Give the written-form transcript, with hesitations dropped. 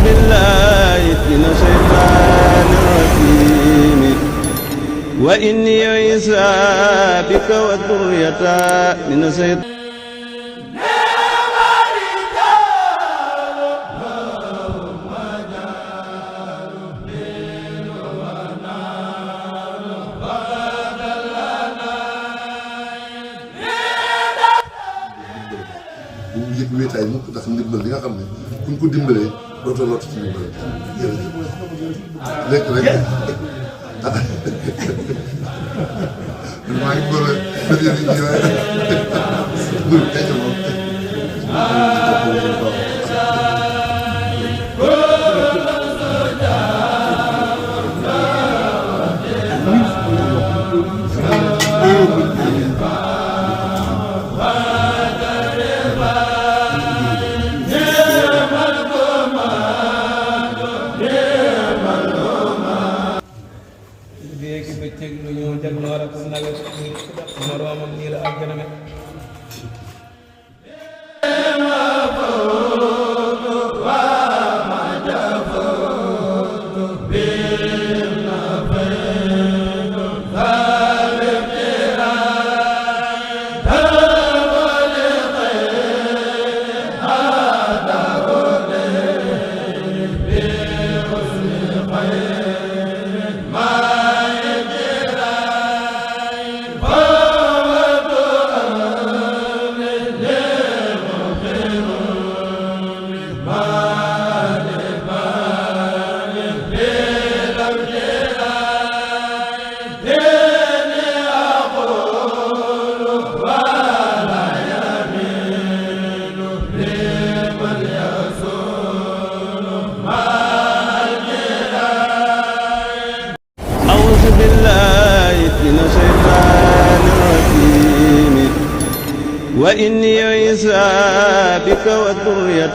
بالله من الشيطان الرجيم وإني عيسى بك وذريتها من الشيطان bu mu yëg wéetaay mukk ndax ndimbal li nga xam ne kuñ ko dimbalee dootoo lott ci ndimbal lekk rek man maa ngi góor a bëri nit ñi waaye bul tey moom léegi bëccëg lu ñëw jag noor ak nawet moroomam nii la ak gën من الشيطان الرجيم وإني عيسى بك وذريتها